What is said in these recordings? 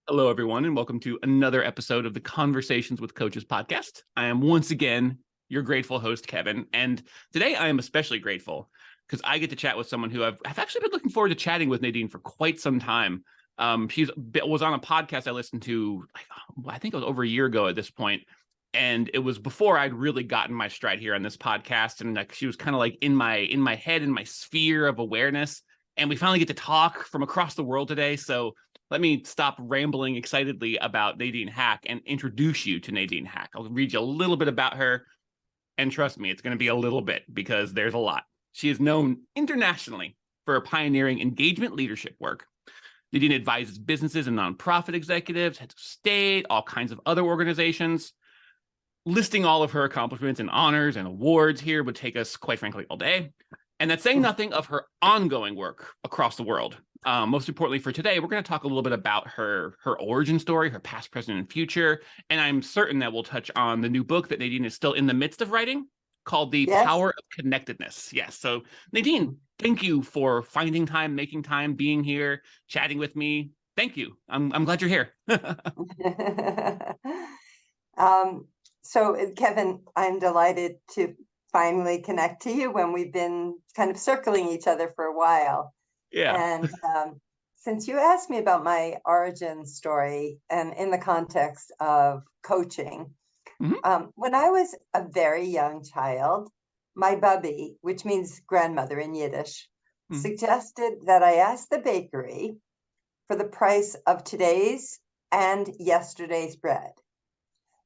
Hello, everyone, and welcome to another episode of the Conversations with Coaches podcast. I am once again your grateful host, Kevin, and today I am especially grateful because I get to chat with someone who I've actually been looking forward to chatting with, Nadine, for quite some time. She was on a podcast I listened to, I think it was over a year ago at this point, and it was before I'd really gotten my stride here on this podcast, and like she was kind of like in my head, in my sphere of awareness, and we finally get to talk from across the world today. So let me stop rambling excitedly about Nadine Hack and introduce you to Nadine Hack. I'll read you a little bit about her, and trust me, it's going to be a little bit because there's a lot. She is known internationally for her pioneering engagement leadership work. Nadine advises businesses and nonprofit executives, heads of state, all kinds of other organizations. Listing all of her accomplishments and honors and awards here would take us, quite frankly, all day. And that's saying nothing of her ongoing work across the world. Most importantly for today, we're going to talk a little bit about her origin story, her past, present, and future. And I'm certain that we'll touch on the new book that Nadine is still in the midst of writing called The Power of Connectedness. Yes. So Nadine, thank you for finding time, making time, being here, chatting with me. Thank you. I'm glad you're here. So Kevin, I'm delighted to finally connect to you when we've been kind of circling each other for a while. Yeah. And since you asked me about my origin story and in the context of coaching, when I was a very young child, my bubby, which means grandmother in Yiddish, suggested that I ask the bakery for the price of today's and yesterday's bread.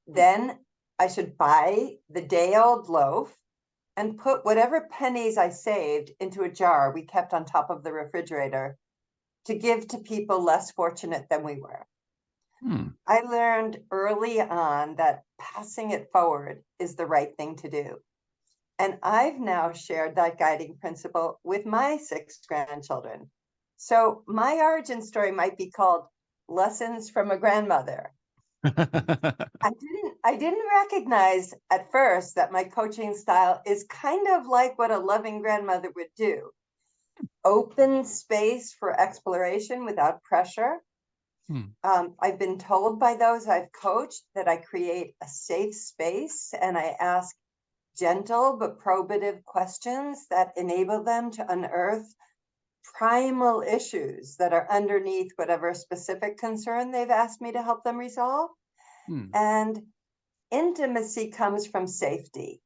Then I should buy the day-old loaf and put whatever pennies I saved into a jar we kept on top of the refrigerator to give to people less fortunate than we were. I learned early on that passing it forward is the right thing to do. And I've now shared that guiding principle with my 6 grandchildren. So my origin story might be called Lessons from a Grandmother. I didn't recognize at first that my coaching style is kind of like what a loving grandmother would do. Open space for exploration without pressure. I've been told by those I've coached that I create a safe space and I ask gentle but probative questions that enable them to unearth primal issues that are underneath whatever specific concern they've asked me to help them resolve. And intimacy comes from safety.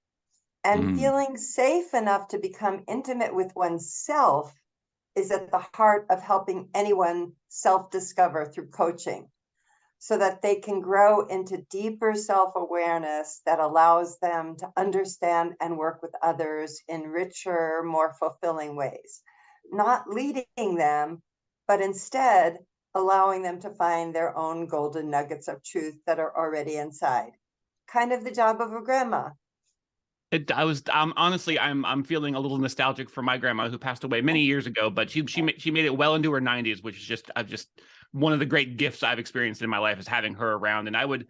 And feeling safe enough to become intimate with oneself is at the heart of helping anyone self-discover through coaching so that they can grow into deeper self-awareness that allows them to understand and work with others in richer, more fulfilling ways. Not leading them, but instead allowing them to find their own golden nuggets of truth that are already inside. Kind of the job of a grandma. Honestly, I'm feeling a little nostalgic for my grandma who passed away many years ago, but she made it well into her 90s, which is just one of the great gifts I've experienced in my life is having her around. And I would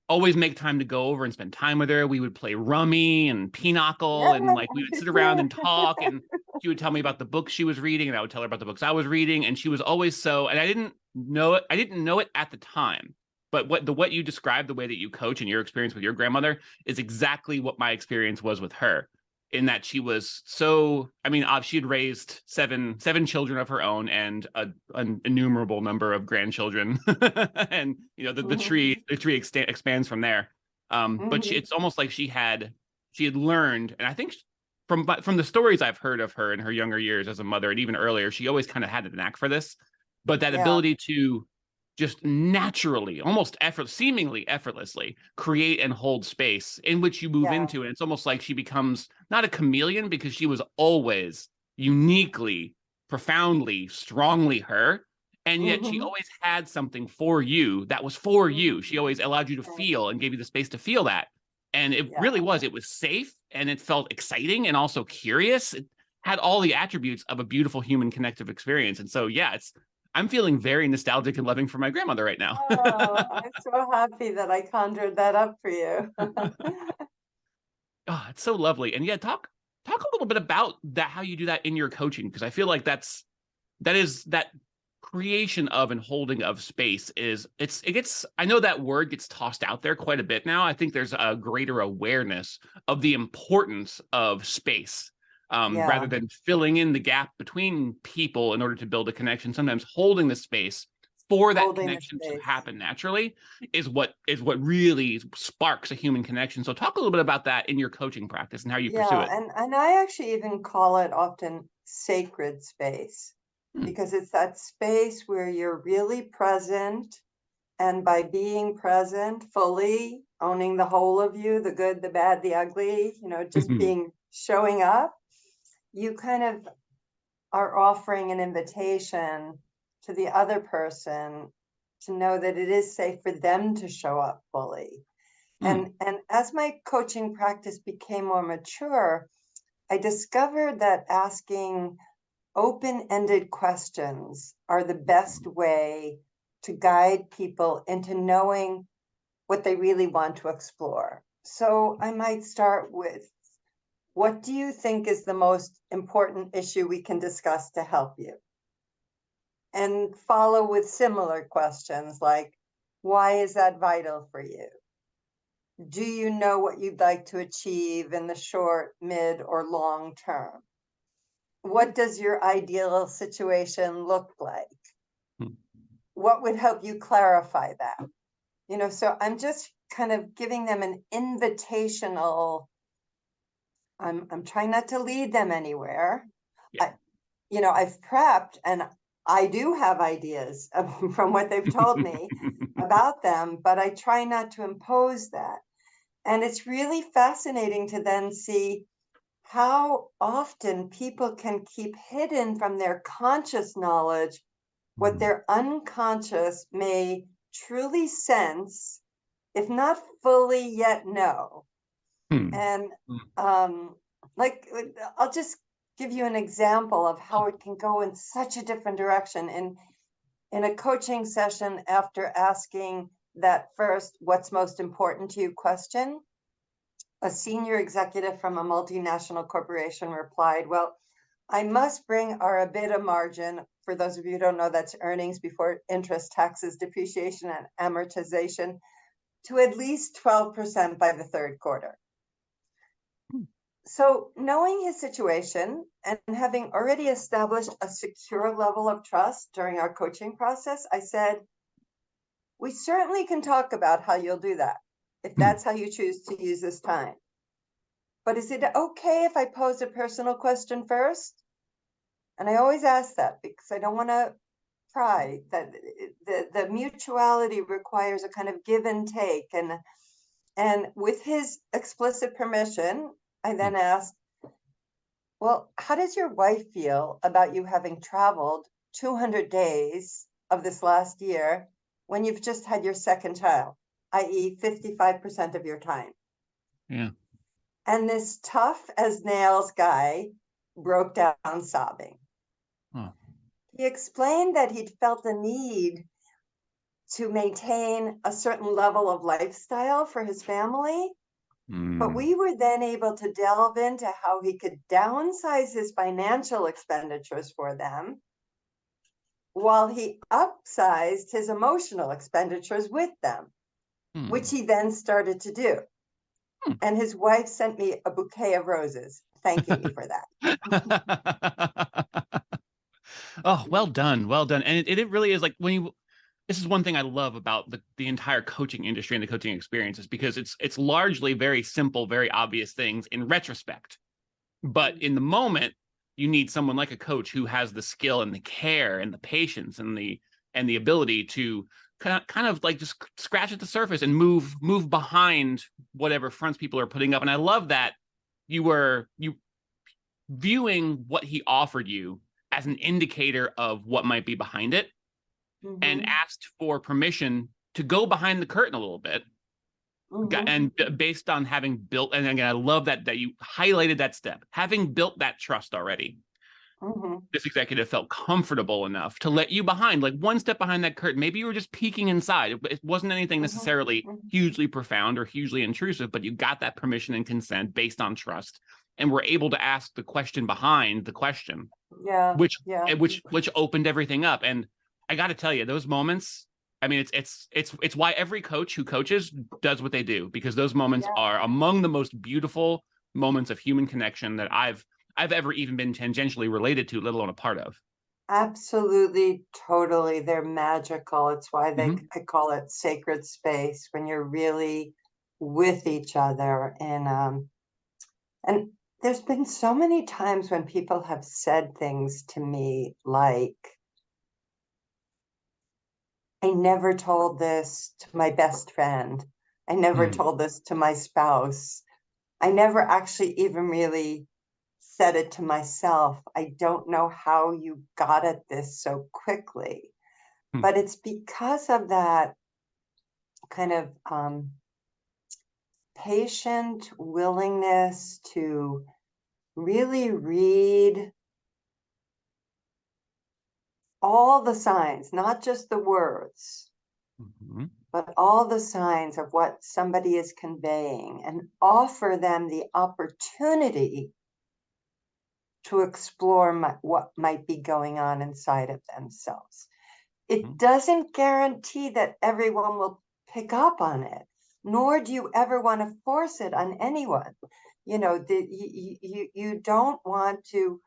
always make time to go over and spend time with her. We would play rummy and pinochle, and like we would sit around and talk, and she would tell me about the books she was reading, and I would tell her about the books I was reading. And she was always so, and I didn't know it at the time. But what you described, the way that you coach and your experience with your grandmother is exactly what my experience was with her, in that she was so, I mean, she had raised seven children of her own and an innumerable number of grandchildren. And, the tree expands from there. But it's almost like she had learned, and I think from the stories I've heard of her in her younger years as a mother, and even earlier, she always kind of had a knack for this, but that ability to just naturally, almost seemingly effortlessly create and hold space in which you move into. And it's almost like she becomes not a chameleon, because she was always uniquely, profoundly, strongly her. And yet she always had something for you that was for you. She always allowed you to feel and gave you the space to feel that. And it really was, it was safe, and it felt exciting and also curious. It had all the attributes of a beautiful human connective experience. And so, I'm feeling very nostalgic and loving for my grandmother right now. I'm so happy that I conjured that up for you. Oh, it's so lovely. And talk a little bit about that, how you do that in your coaching, because I feel like that creation of and holding of space I know that word gets tossed out there quite a bit now. I think there's a greater awareness of the importance of space, rather than filling in the gap between people in order to build a connection. Sometimes holding the space for that connection to happen naturally is what really sparks a human connection. So talk a little bit about that in your coaching practice and how you pursue it. And I actually even call it often sacred space, because it's that space where you're really present, and by being present fully, owning the whole of you, the good, the bad, the ugly, just showing up, you kind of are offering an invitation to the other person to know that it is safe for them to show up fully. And as my coaching practice became more mature, I discovered that asking open-ended questions are the best way to guide people into knowing what they really want to explore. So I might start with, what do you think is the most important issue we can discuss to help you? And follow with similar questions like, why is that vital for you? Do you know what you'd like to achieve in the short, mid, or long term? What does your ideal situation look like? What would help you clarify that? So I'm just kind of giving them an invitational, I'm trying not to lead them anywhere. Yeah. I've prepped, and I do have ideas from what they've told me about them, but I try not to impose that. And it's really fascinating to then see how often people can keep hidden from their conscious knowledge what their unconscious may truly sense, if not fully yet know. And I'll just give you an example of how it can go in such a different direction. In a coaching session, after asking that first, what's most important to you question, a senior executive from a multinational corporation replied, well, I must bring our EBITDA margin, for those of you who don't know, that's earnings before interest, taxes, depreciation, and amortization, to at least 12% by the third quarter. So knowing his situation and having already established a secure level of trust during our coaching process, I said, we certainly can talk about how you'll do that, if that's how you choose to use this time. But is it okay if I pose a personal question first? And I always ask that because I don't want to pry, that the mutuality requires a kind of give and take. And with his explicit permission, I then asked, well, how does your wife feel about you having traveled 200 days of this last year when you've just had your second child, i.e. 55% of your time? Yeah. And this tough as nails guy broke down sobbing. He explained that he'd felt the need to maintain a certain level of lifestyle for his family. But we were then able to delve into how he could downsize his financial expenditures for them while he upsized his emotional expenditures with them, which he then started to do. And his wife sent me a bouquet of roses, thanking me for that. Oh, well done. Well done. And it really is like this is one thing I love about the entire coaching industry and the coaching experience, is because it's largely very simple, very obvious things in retrospect. But in the moment, you need someone like a coach who has the skill and the care and the patience and the ability to kind of like just scratch at the surface and move behind whatever fronts people are putting up. And I love that you viewing what he offered you as an indicator of what might be behind it, and asked for permission to go behind the curtain a little bit. And based on having built, and again, I love that you highlighted that step, having built that trust already. This executive felt comfortable enough to let you behind, like one step behind that curtain. Maybe you were just peeking inside. It wasn't anything necessarily hugely profound or hugely intrusive, but you got that permission and consent based on trust, and were able to ask the question behind the question, which opened everything up. And I got to tell you, those moments, I mean, it's why every coach who coaches does what they do, because those moments Yeah, are among the most beautiful moments of human connection that I've ever even been tangentially related to, let alone a part of. absolutely, totally. They're magical. It's why Mhm. I call it sacred space when you're really with each other. And there's been so many times when people have said things to me like, I never told this to my best friend. I never Hmm. told this to my spouse. I never actually even really said it to myself. I don't know how you got at this so quickly, Hmm. but it's because of that kind of patient willingness to really read all the signs, not just the words, Mhm. but all the signs of what somebody is conveying and offer them the opportunity to explore what might be going on inside of themselves. It Mhm. doesn't guarantee that everyone will pick up on it, nor do you ever want to force it on anyone. You don't want to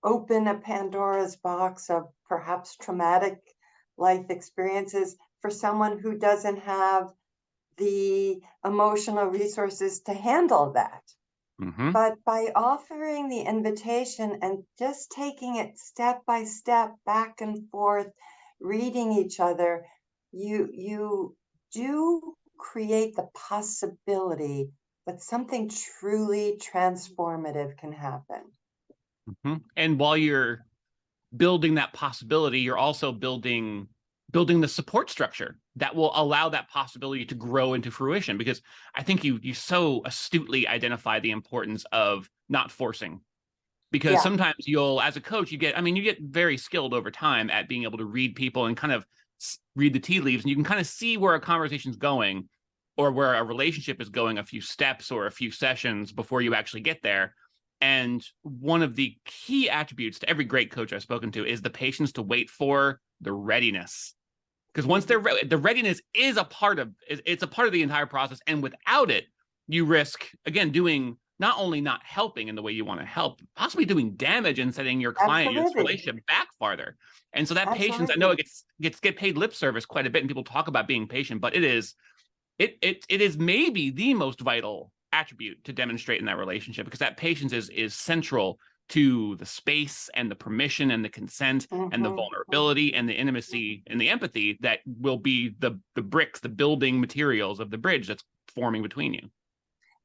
open a Pandora's box of perhaps traumatic life experiences for someone who doesn't have the emotional resources to handle that. Mhm. But by offering the invitation and just taking it step by step, back and forth, reading each other, you do create the possibility that something truly transformative can happen. Mhm. And while you're building that possibility, you're also building the support structure that will allow that possibility to grow into fruition. Because I think you so astutely identify the importance of not forcing. Because Yeah, sometimes you'll, as a coach, you get very skilled over time at being able to read people and kind of read the tea leaves, and you can kind of see where a conversation's going or where a relationship is going a few steps or a few sessions before you actually get there. And one of the key attributes to every great coach I've spoken to is the patience to wait for the readiness. Because once mhm, the readiness is a part of it's a part of the entire process, and without it, you risk again doing not only not helping in the way you want to help, possibly doing damage and setting your client, your absolutely, relationship back farther. And so that patience, I know absolutely. it gets get paid lip service quite a bit, and people talk about being patient, but it is maybe the most vital attribute to demonstrate in that relationship, because that patience is central to the space and the permission and the consent and the Mhm, vulnerability mhm. and the intimacy and the empathy that will be the bricks, the building materials of the bridge that's forming between you.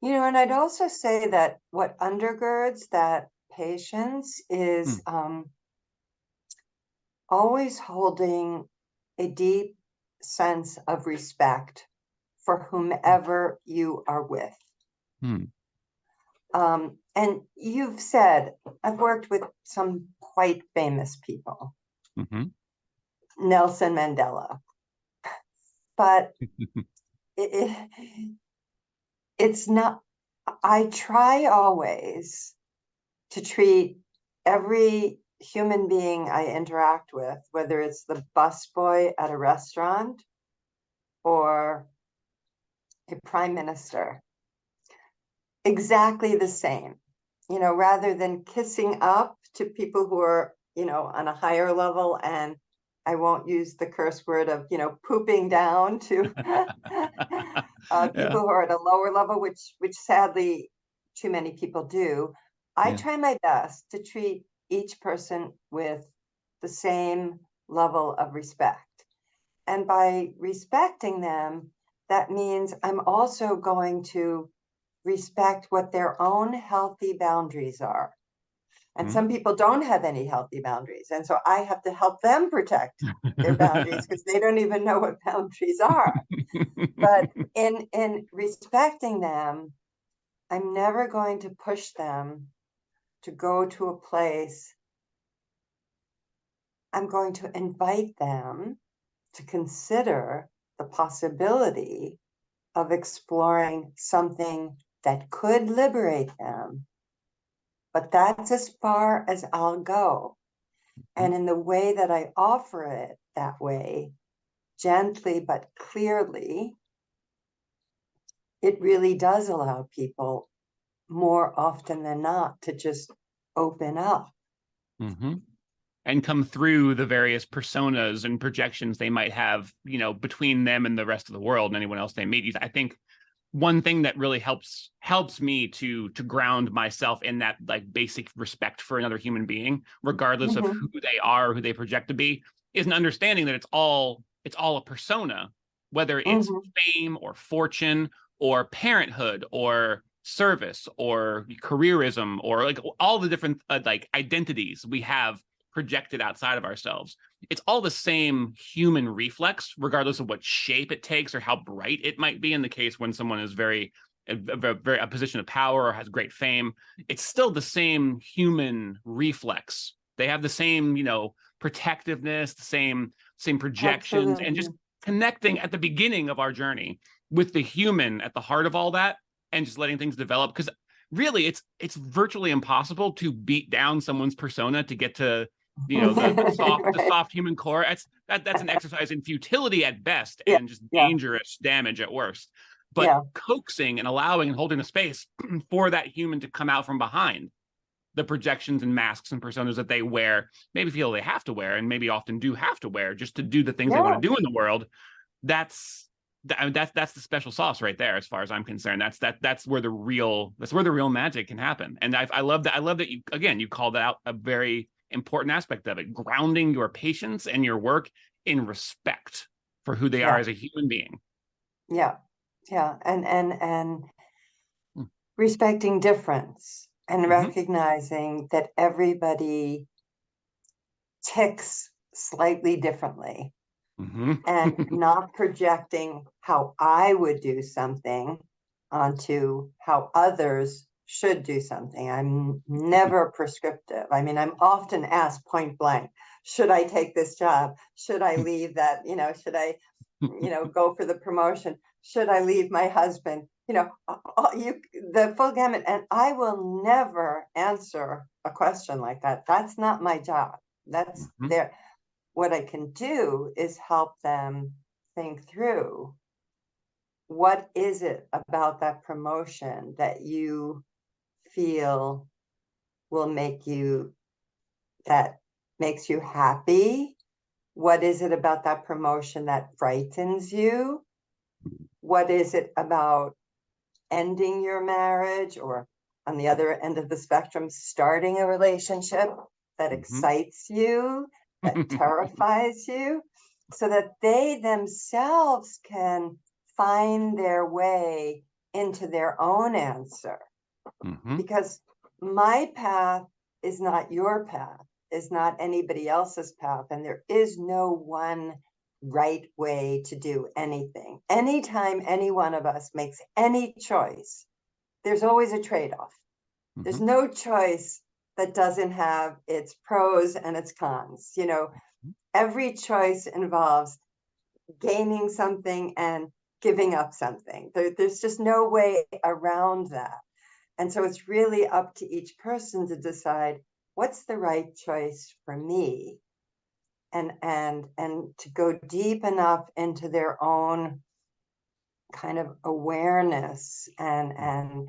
And I'd also say that what undergirds that patience is Hmm. always holding a deep sense of respect for whomever you are with. Hmm. And you've said, I've worked with some quite famous people, Hmm. Nelson Mandela, but it, it's not, I try always to treat every human being I interact with, whether it's the busboy at a restaurant or a prime minister, exactly the same. Rather than kissing up to people who are, on a higher level, and I won't use the curse word of, pooping down to Yeah. people who are at a lower level, which sadly too many people do. I Yeah. try my best to treat each person with the same level of respect. And by respecting them, that means I'm also going to respect what their own healthy boundaries are. And Hmm. some people don't have any healthy boundaries. And so I have to help them protect their boundaries because they don't even know what boundaries are. But in respecting them, I'm never going to push them to go to a place. I'm going to invite them to consider the possibility of exploring something that could liberate them. But that's as far as I'll go. And in the way that I offer it, that way, gently but clearly, it really does allow people more often than not to just open up. Mm-hmm. And come through the various personas and projections they might have, between them and the rest of the world and anyone else they meet. I think one thing that really helps me to ground myself in that like basic respect for another human being, regardless of who they are, who they project to be, is an understanding that it's all a persona, whether it's fame or fortune or parenthood or service or careerism or like all the different like identities we have projected outside of ourselves. It's all the same human reflex, regardless of what shape it takes or how bright it might be. In the case when someone is a position of power or has great fame, it's still the same human reflex. They have the same, protectiveness, the same projections. Absolutely. And just connecting at the beginning of our journey with the human at the heart of all that, and just letting things develop. Because really, it's virtually impossible to beat down someone's persona to get to the soft human core. That's an exercise in futility at best, and just dangerous damage at worst. But coaxing and allowing and holding a space for that human to come out from behind the projections and masks and personas that they wear, maybe feel they have to wear, and maybe often do have to wear just to do the things they want to do in the world. That's the special sauce right there, as far as I'm concerned. That's where the real magic can happen. And I love that you called out a very important aspect of it, grounding your patients and your work in respect for who they are as a human being. And respecting difference and recognizing that everybody ticks slightly differently, and not projecting how I would do something onto how others should do something. I'm never prescriptive. I mean, I'm often asked point blank, should I take this job? Should I leave that? Should I, go for the promotion? Should I leave my husband? The full gamut. And I will never answer a question like that. That's not my job. That's there. What I can do is help them think through, what is it about that promotion that you feel that makes you happy? What is it about that promotion that frightens you? What is it about ending your marriage, or on the other end of the spectrum, starting a relationship that excites you, that terrifies you, so that they themselves can find their way into their own answer. Because my path is not your path, is not anybody else's path, and there is no one right way to do anything. Anytime any one of us makes any choice, there's always a trade-off. There's no choice that doesn't have its pros and its cons. Every choice involves gaining something and giving up something. There's just no way around that. And so it's really up to each person to decide what's the right choice for me, and to go deep enough into their own kind of awareness and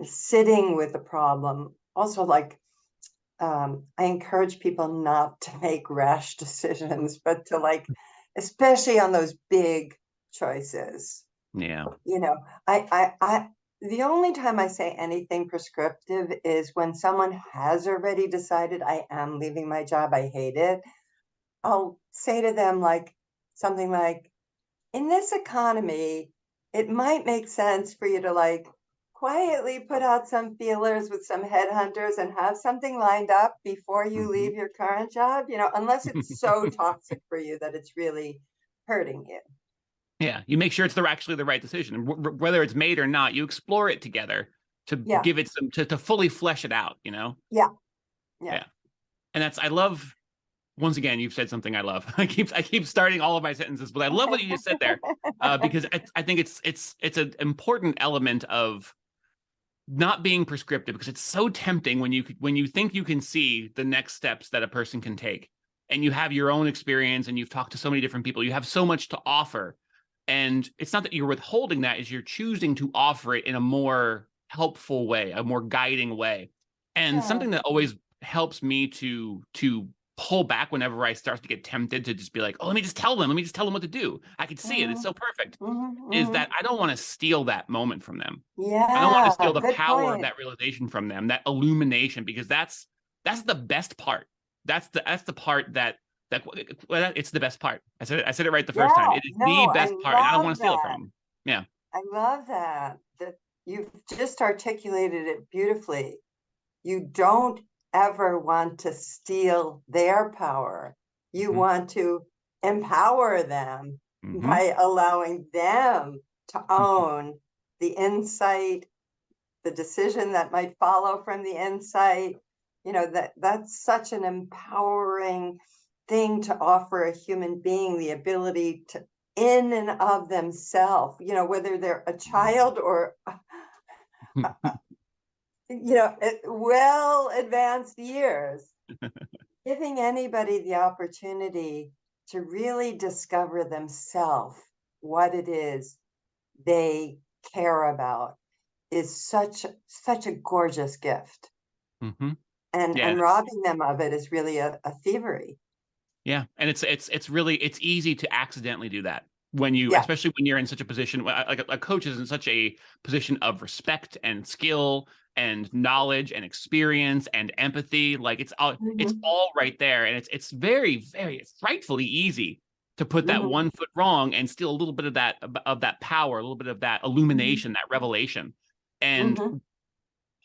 sitting with the problem. Also, like, I encourage people not to make rash decisions, but to, like, especially on those big choices. The only time I say anything prescriptive is when someone has already decided, I am leaving my job, I hate it. I'll say to them something like, in this economy, it might make sense for you to quietly put out some feelers with some headhunters and have something lined up before you leave your current job, unless it's so toxic for you that it's really hurting you. Yeah, you make sure it's actually the right decision. Whether it's made or not, you explore it together to give it some, to fully flesh it out, Yeah. And I love, once again, you've said something I love. I keep starting all of my sentences, but I love what you just said there, because I think it's an important element of not being prescriptive, because it's so tempting when you think you can see the next steps that a person can take and you have your own experience and you've talked to so many different people, you have so much to offer. And it's not that you're withholding that, is you're choosing to offer it in a more helpful way, a more guiding way. And Yeah. something that always helps me to pull back whenever I start to get tempted to just be like, oh, let me just tell them what to do. I can see it. It's so perfect. Is that I don't want to steal that moment from them. I don't want to Yeah, steal the good power of point. that realization from them, that illumination, because that's the best part. That's the part that it's the best part. I said it right the first time. Yeah, It is the no, I best part, and I don't want love to steal it from that. them. Yeah. I love that. That you've just articulated it beautifully. You don't ever want to steal their power. You Mm-hmm. want to empower them Mm-hmm. by allowing them to own the insight, the decision that might follow from the insight. That's such an empowering thing to offer a human being, the ability to, in and of themselves, whether they're a child or well advanced years, giving anybody the opportunity to really discover themselves, what it is they care about, is such a gorgeous gift. Mm-hmm. And Yeah. robbing them of it is really a thievery. Yeah, and it's really, it's easy to accidentally do that when you, Yeah. especially when you're in such a position, like a coach is in such a position of respect and skill and knowledge and experience and empathy. Like it's Mhm. all right there, and it's very, very frightfully easy to put that Mhm. one foot wrong and steal a little bit of that power, a little bit of that Mhm. illumination, that revelation, and Mhm.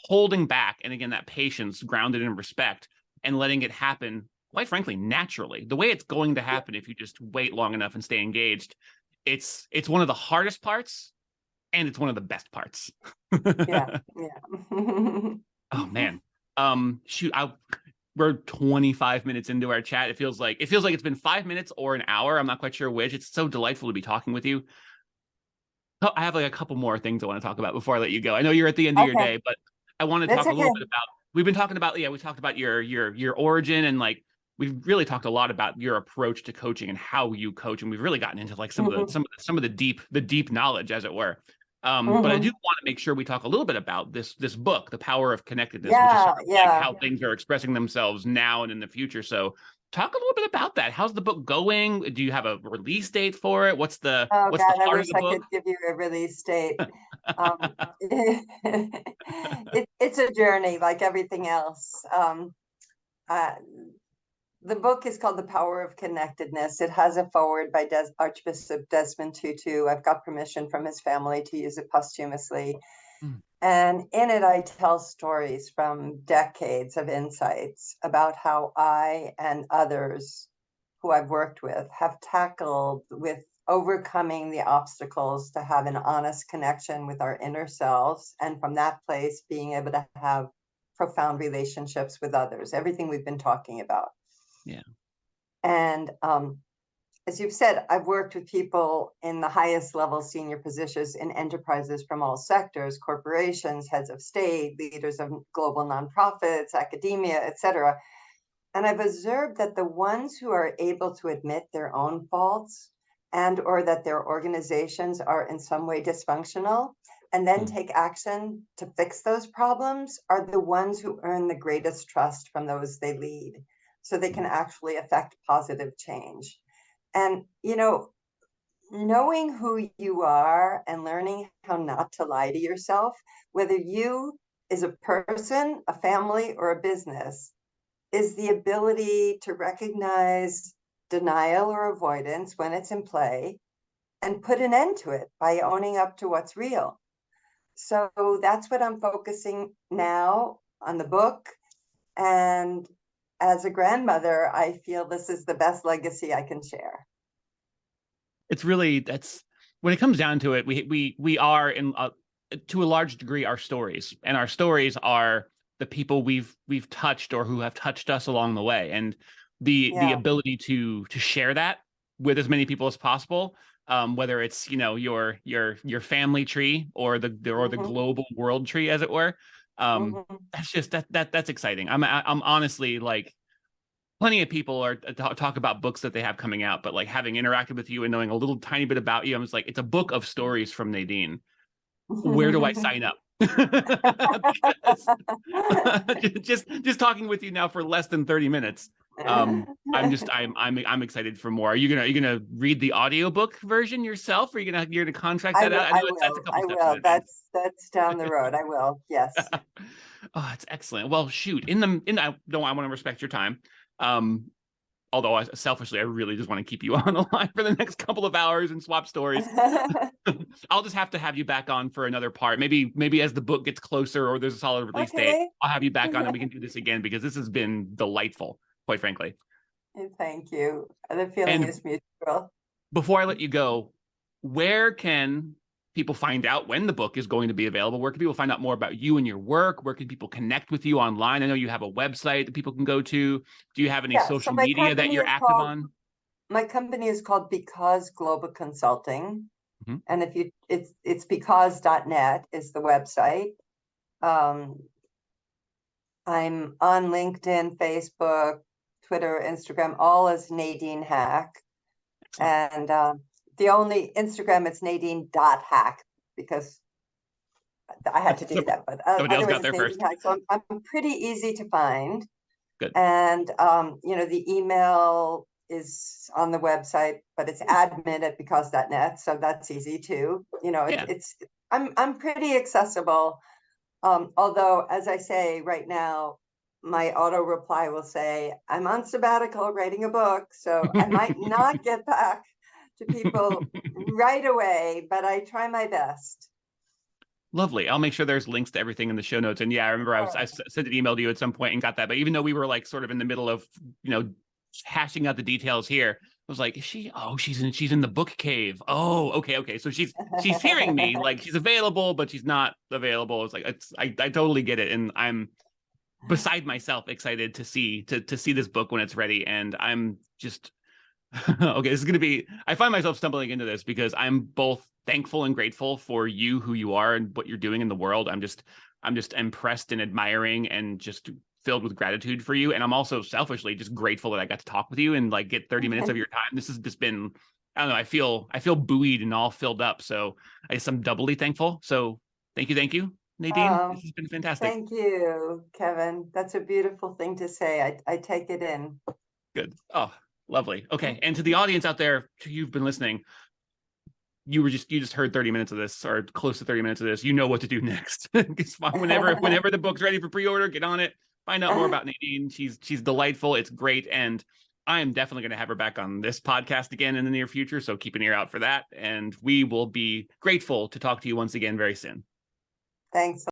holding back, and again, that patience grounded in respect, and letting it happen, quite frankly, naturally, the way it's going to happen if you just wait long enough and stay engaged. It's one of the hardest parts, and it's one of the best parts. Yeah. Yeah. Oh man. Shoot, we're 25 minutes into our chat. It feels like it's been 5 minutes or an hour. I'm not quite sure which. It's so delightful to be talking with you. Oh, I have like a couple more things I want to talk about before I let you go. I know you're at the end of your Okay, day, but I want to that's talk a little okay. bit about, we've been talking about, yeah, we talked about your origin, and like we've really talked a lot about your approach to coaching and how you coach, and we've really gotten into like Mhm. some of the deep knowledge, as it were. But I do Mhm. want to make sure we talk a little bit about this book, The Power of Connectedness, which is Yeah, sort of like yeah. how things are expressing themselves now and in the future. So talk a little bit about that. How's the book going? Do you have a release date for it? Oh What's the God, I heart of wish the I book? could give you a release date. It's a journey like everything else. Uh, the book is called The Power of Connectedness. It has a foreword by Archbishop Desmond Tutu. I've got permission from his family to use it posthumously. Mm, And in it, I tell stories from decades of insights about how I and others who I've worked with have tackled with overcoming the obstacles to have an honest connection with our inner selves. And from that place, being able to have profound relationships with others, everything we've been talking about. yeah. And as you've said, I've worked with people in the highest level senior positions in enterprises from all sectors, corporations, heads of state, leaders of global nonprofits, academia, etc. And I've observed that the ones who are able to admit their own faults and or that their organizations are in some way dysfunctional and then Mm, take action to fix those problems are the ones who earn the greatest trust from those they lead, so they can mm, actually affect positive change. And, knowing who you are and learning how not to lie to yourself, whether you is a person, a family, or a business, is the ability to recognize denial or avoidance when it's in play and put an end to it by owning up to what's real. So that's what I'm focusing now on the book. And as a grandmother, I feel this is the best legacy I can share. it's really, that's when it comes down to it, we are in to a large degree our stories, and our stories are the people we've touched or who have touched us along the way, and the Yeah. ability to share that with as many people as possible, whether it's your family tree or the Hmm. global world tree, as it were. Hmm. That's just that's exciting. I'm honestly like, plenty of people are talk about books that they have coming out, but like having interacted with you and knowing a little tiny bit about you, I'm just like, it's a book of stories from Nadine. Where do I sign up? Because just talking with you now for less than 30 minutes. I'm excited for more. Are you gonna read the audiobook version yourself, or you're gonna contract that out? I know that's a couple steps in advance. That's down the road. I will. Yes. Oh, it's excellent. Well, shoot. I want to respect your time. Although selfishly, I really just want to keep you on the line for the next couple of hours and swap stories. I'll just have to have you back on for another part. Maybe as the book gets closer or there's a solid release date, I'll have you back on and we can do this again, because this has been delightful, quite frankly. Thank you. The feeling is mutual. Before I let you go, where can people find out when the book is going to be available? Where can people find out more about you and your work? Where can people connect with you online? I know you have a website that people can go to. Do you have any social media that you're active on? My company is called Because Global Consulting. Mm-hmm. And if it's because.net is the website. I'm on LinkedIn, Facebook, Twitter, Instagram, all as Nadine Hack. Excellent. And the only Instagram, it's Nadine.hack, because I had to do that. But otherwise got there first. Hack, so I'm pretty easy to find. Good. And the email is on the website, but it's admin@because.net, so that's easy too. I'm pretty accessible. Although, as I say right now, my auto reply will say, I'm on sabbatical writing a book, so I might not get back to people right away, but I try my best. Lovely. I'll make sure there's links to everything in the show notes. And yeah, I remember I sent an email to you at some point and got that. But even though we were like sort of in the middle of, hashing out the details here, I was like, is she? Oh, she's in the book cave. Oh, okay. So she's hearing me, like she's available, but she's not available. It's like, I totally get it. And I'm beside myself excited to see this book when it's ready. And I'm just, okay, this is going to be, I find myself stumbling into this because I'm both thankful and grateful for you, who you are and what you're doing in the world. I'm just impressed and admiring and just filled with gratitude for you. And I'm also selfishly just grateful that I got to talk with you and like get 30 minutes of your time. This has just been, I don't know, I feel buoyed and all filled up. So I guess I'm doubly thankful. So thank you, Nadine. This has been fantastic. Thank you, Kevin. That's a beautiful thing to say. I take it in. Good. Oh, lovely. Okay. And to the audience out there, you've been listening, you just heard 30 minutes of this, or close to 30 minutes of this. You know what to do next. whenever the book's ready for pre-order, get on it. Find out more about Nadine. She's delightful. It's great. And I am definitely going to have her back on this podcast again in the near future. So keep an ear out for that. And we will be grateful to talk to you once again very soon. Thanks.